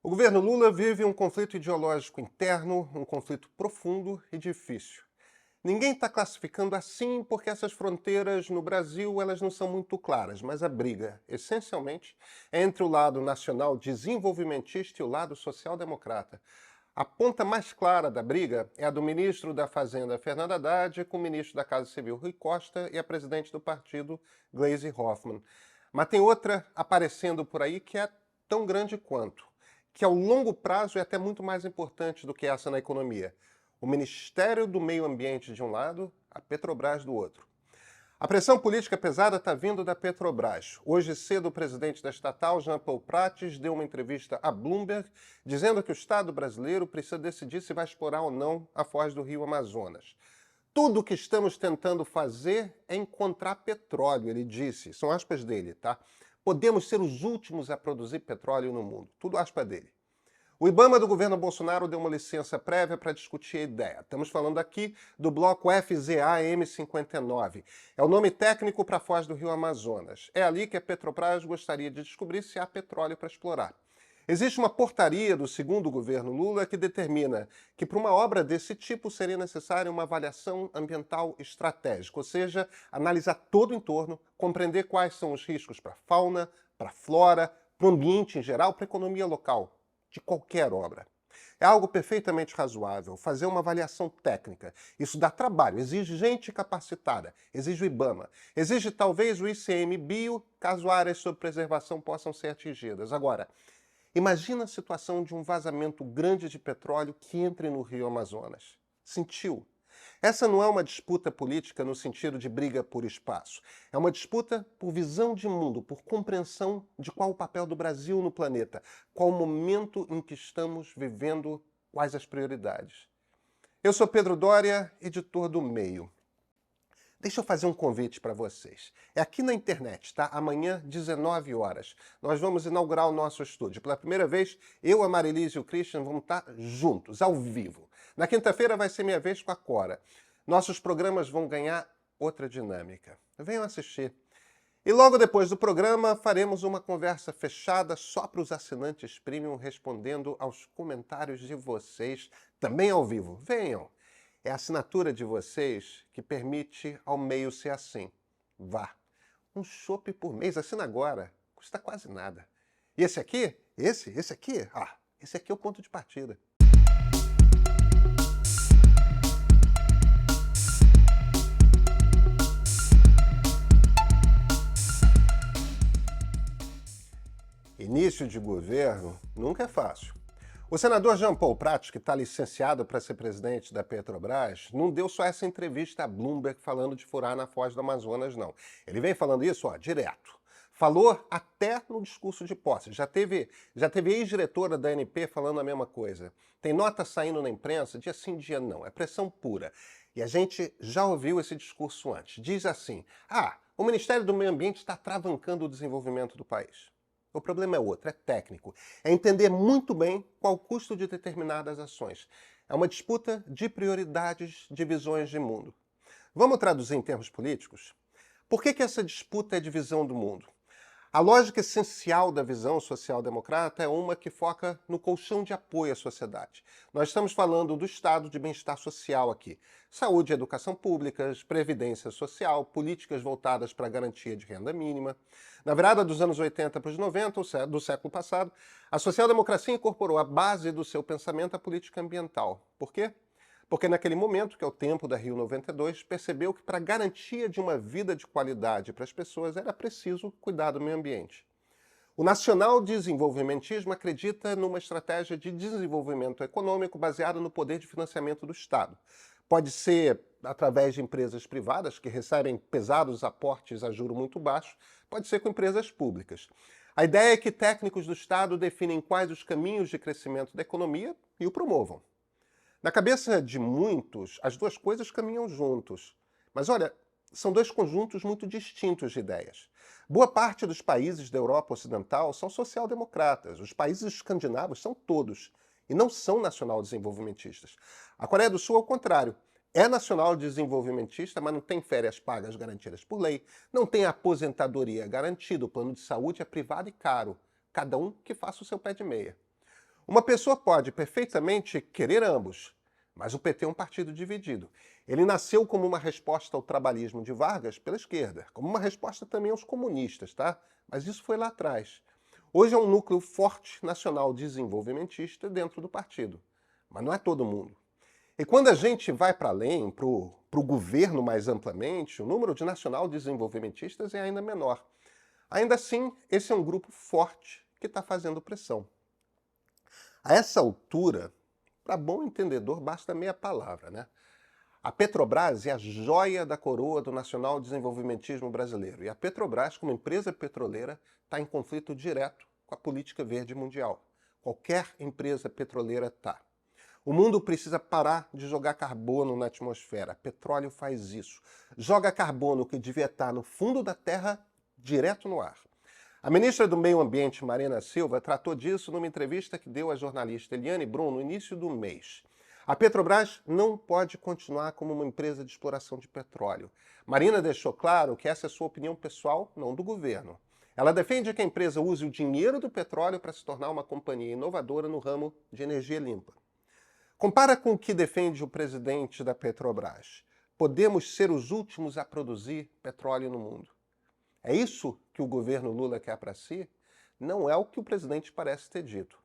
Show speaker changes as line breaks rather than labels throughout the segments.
O governo Lula vive um conflito ideológico interno, um conflito profundo e difícil. Ninguém está classificando assim porque essas fronteiras no Brasil elas não são muito claras, mas a briga, essencialmente, é entre o lado nacional desenvolvimentista e o lado social-democrata. A ponta mais clara da briga é a do ministro da Fazenda, Fernando Haddad, com o ministro da Casa Civil, Rui Costa, e a presidente do partido, Gleisi Hoffmann. Mas tem outra aparecendo por aí que é tão grande quanto, que ao longo prazo é até muito mais importante do que essa na economia. O Ministério do Meio Ambiente de um lado, a Petrobras do outro. A pressão política pesada está vindo da Petrobras. Hoje cedo, o presidente da estatal, Jean Paul Prates, deu uma entrevista à Bloomberg dizendo que o Estado brasileiro precisa decidir se vai explorar ou não a foz do rio Amazonas. Tudo o que estamos tentando fazer é encontrar petróleo, ele disse. São aspas dele, tá? Podemos ser os últimos a produzir petróleo no mundo. Tudo aspas dele. O IBAMA do governo Bolsonaro deu uma licença prévia para discutir a ideia. Estamos falando aqui do bloco FZA-M59. É o nome técnico para a foz do rio Amazonas. É ali que a Petrobras gostaria de descobrir se há petróleo para explorar. Existe uma portaria do segundo governo Lula que determina que para uma obra desse tipo seria necessária uma avaliação ambiental estratégica, ou seja, analisar todo o entorno, compreender quais são os riscos para a fauna, para a flora, para o ambiente em geral, para a economia local de qualquer obra. É algo perfeitamente razoável fazer uma avaliação técnica. Isso dá trabalho, exige gente capacitada, exige o IBAMA, exige talvez o ICMBio, caso áreas sob preservação possam ser atingidas. Agora, imagina a situação de um vazamento grande de petróleo que entre no rio Amazonas. Sentiu? Essa não é uma disputa política no sentido de briga por espaço. É uma disputa por visão de mundo, por compreensão de qual o papel do Brasil no planeta, qual o momento em que estamos vivendo, quais as prioridades. Eu sou Pedro Doria, editor do Meio. Deixa eu fazer um convite para vocês. É aqui na internet, tá? Amanhã, 19 horas. Nós vamos inaugurar o nosso estúdio. Pela primeira vez, eu, a Marilise e o Christian vamos estar juntos, ao vivo. Na quinta-feira vai ser minha vez com a Cora. Nossos programas vão ganhar outra dinâmica. Venham assistir. E logo depois do programa, faremos uma conversa fechada só para os assinantes premium, respondendo aos comentários de vocês, também ao vivo. Venham! É a assinatura de vocês que permite ao Meio ser assim. Vá. Um chopp por mês, assina agora. Custa quase nada. E esse aqui? Esse aqui? Esse aqui é o ponto de partida. Início de governo nunca é fácil. O senador Jean Paul Prates, que está licenciado para ser presidente da Petrobras, não deu só essa entrevista à Bloomberg falando de furar na foz do Amazonas, não. Ele vem falando isso, direto. Falou até no discurso de posse. Já teve ex-diretora da ANP falando a mesma coisa. Tem nota saindo na imprensa, dia sim, dia não. É pressão pura. E a gente já ouviu esse discurso antes. Diz assim, o Ministério do Meio Ambiente está travancando o desenvolvimento do país. O problema é outro, é técnico. É entender muito bem qual o custo de determinadas ações. É uma disputa de prioridades, de visões de mundo. Vamos traduzir em termos políticos? Por que essa disputa é de visão do mundo? A lógica essencial da visão social-democrata é uma que foca no colchão de apoio à sociedade. Nós estamos falando do estado de bem-estar social aqui. Saúde e educação públicas, previdência social, políticas voltadas para a garantia de renda mínima. Na virada dos anos 80 para os 90 do século passado, a social-democracia incorporou a base do seu pensamento à política ambiental. Por quê? Porque naquele momento, que é o tempo da Rio 92, percebeu que para a garantia de uma vida de qualidade para as pessoas era preciso cuidar do meio ambiente. O nacional desenvolvimentismo acredita numa estratégia de desenvolvimento econômico baseada no poder de financiamento do Estado. Pode ser através de empresas privadas, que recebem pesados aportes a juro muito baixo, pode ser com empresas públicas. A ideia é que técnicos do Estado definem quais os caminhos de crescimento da economia e o promovam. Na cabeça de muitos, as duas coisas caminham juntos. Mas olha, são dois conjuntos muito distintos de ideias. Boa parte dos países da Europa Ocidental são social-democratas. Os países escandinavos são todos. E não são nacional-desenvolvimentistas. A Coreia do Sul, ao contrário, é nacional-desenvolvimentista, mas não tem férias pagas garantidas por lei, não tem aposentadoria garantida, o plano de saúde é privado e caro. Cada um que faça o seu pé de meia. Uma pessoa pode perfeitamente querer ambos, mas o PT é um partido dividido. Ele nasceu como uma resposta ao trabalhismo de Vargas pela esquerda, como uma resposta também aos comunistas, tá? Mas isso foi lá atrás. Hoje é um núcleo forte nacional desenvolvimentista dentro do partido, mas não é todo mundo. E quando a gente vai para além, para o governo mais amplamente, o número de nacional desenvolvimentistas é ainda menor. Ainda assim, esse é um grupo forte que está fazendo pressão. A essa altura, para bom entendedor, basta meia palavra, né? A Petrobras é a joia da coroa do nacional desenvolvimentismo brasileiro. E a Petrobras, como empresa petroleira, está em conflito direto com a política verde mundial. Qualquer empresa petroleira está. O mundo precisa parar de jogar carbono na atmosfera. Petróleo faz isso. Joga carbono que devia estar no fundo da terra direto no ar. A ministra do Meio Ambiente, Marina Silva, tratou disso numa entrevista que deu à jornalista Eliane Brum no início do mês. A Petrobras não pode continuar como uma empresa de exploração de petróleo. Marina deixou claro que essa é sua opinião pessoal, não do governo. Ela defende que a empresa use o dinheiro do petróleo para se tornar uma companhia inovadora no ramo de energia limpa. Compara com o que defende o presidente da Petrobras. Podemos ser os últimos a produzir petróleo no mundo. É isso que o governo Lula quer para si? Não é o que o presidente parece ter dito.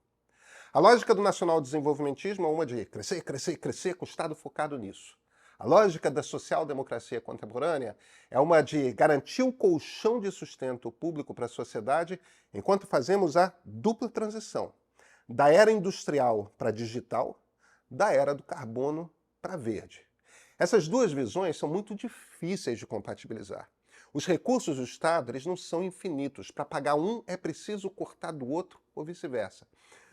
A lógica do nacional desenvolvimentismo é uma de crescer, crescer, crescer, com o Estado focado nisso. A lógica da social-democracia contemporânea é uma de garantir o colchão de sustento público para a sociedade enquanto fazemos a dupla transição, da era industrial para digital, da era do carbono para verde. Essas duas visões são muito difíceis de compatibilizar. Os recursos do Estado eles não são infinitos. Para pagar um, é preciso cortar do outro ou vice-versa.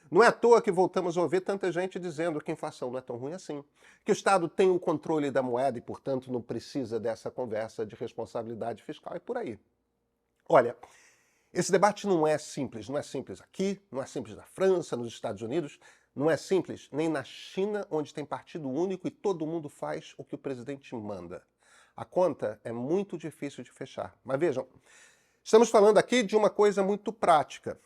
Não é à toa que voltamos a ouvir tanta gente dizendo que a inflação não é tão ruim assim, que o Estado tem o controle da moeda e, portanto, não precisa dessa conversa de responsabilidade fiscal e por aí. Olha, esse debate não é simples aqui, não é simples na França, nos Estados Unidos, não é simples nem na China, onde tem partido único e todo mundo faz o que o presidente manda. A conta é muito difícil de fechar. Mas vejam, estamos falando aqui de uma coisa muito prática.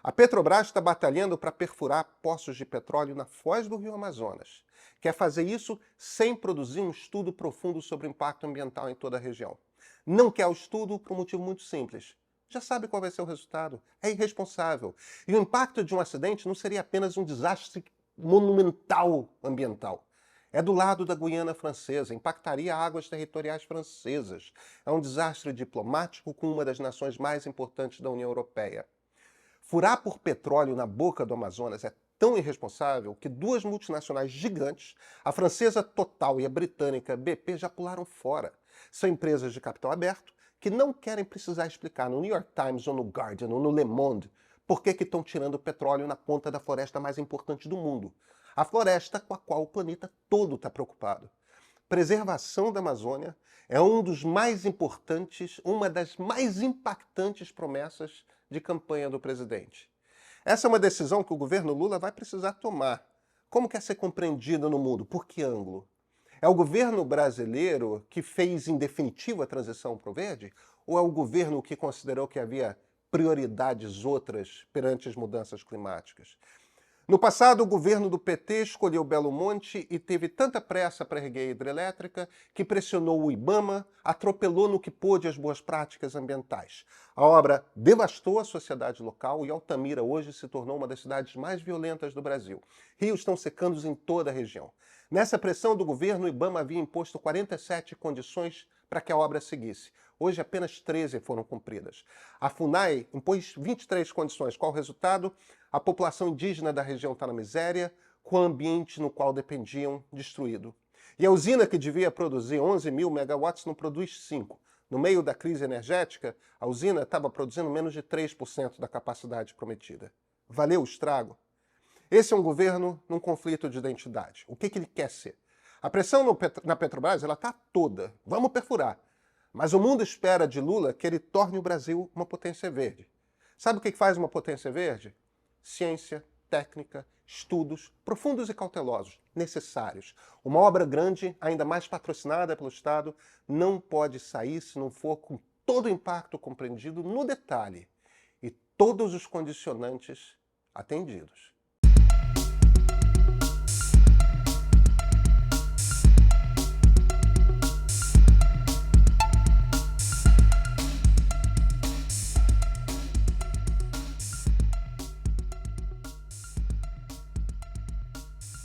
A Petrobras está batalhando para perfurar poços de petróleo na foz do Rio Amazonas. Quer fazer isso sem produzir um estudo profundo sobre o impacto ambiental em toda a região. Não quer o estudo por um motivo muito simples. Já sabe qual vai ser o resultado. É irresponsável. E o impacto de um acidente não seria apenas um desastre monumental ambiental. É do lado da Guiana Francesa, impactaria águas territoriais francesas. É um desastre diplomático com uma das nações mais importantes da União Europeia. Furar por petróleo na boca do Amazonas é tão irresponsável que duas multinacionais gigantes, a francesa Total e a britânica BP, já pularam fora. São empresas de capital aberto que não querem precisar explicar no New York Times ou no Guardian ou no Le Monde por que estão tirando petróleo na ponta da floresta mais importante do mundo. A floresta com a qual o planeta todo está preocupado. Preservação da Amazônia é um dos mais importantes, uma das mais impactantes promessas de campanha do presidente. Essa é uma decisão que o governo Lula vai precisar tomar. Como quer ser compreendida no mundo? Por que ângulo? É o governo brasileiro que fez em definitivo a transição para o verde? Ou é o governo que considerou que havia prioridades outras perante as mudanças climáticas? No passado, o governo do PT escolheu Belo Monte e teve tanta pressa para erguer a hidrelétrica que pressionou o IBAMA, atropelou no que pôde as boas práticas ambientais. A obra devastou a sociedade local e Altamira hoje se tornou uma das cidades mais violentas do Brasil. Rios estão secando em toda a região. Nessa pressão do governo, o IBAMA havia imposto 47 condições para que a obra seguisse. Hoje, apenas 13 foram cumpridas. A FUNAI impôs 23 condições. Qual o resultado? A população indígena da região está na miséria, com o ambiente no qual dependiam destruído. E a usina que devia produzir 11 mil megawatts não produz 5. No meio da crise energética, a usina estava produzindo menos de 3% da capacidade prometida. Valeu o estrago? Esse é um governo num conflito de identidade. O que ele quer ser? A pressão na Petrobras está toda. Vamos perfurar. Mas o mundo espera de Lula que ele torne o Brasil uma potência verde. Sabe o que faz uma potência verde? Ciência, técnica, estudos profundos e cautelosos, necessários. Uma obra grande, ainda mais patrocinada pelo Estado, não pode sair se não for com todo o impacto compreendido no detalhe e todos os condicionantes atendidos.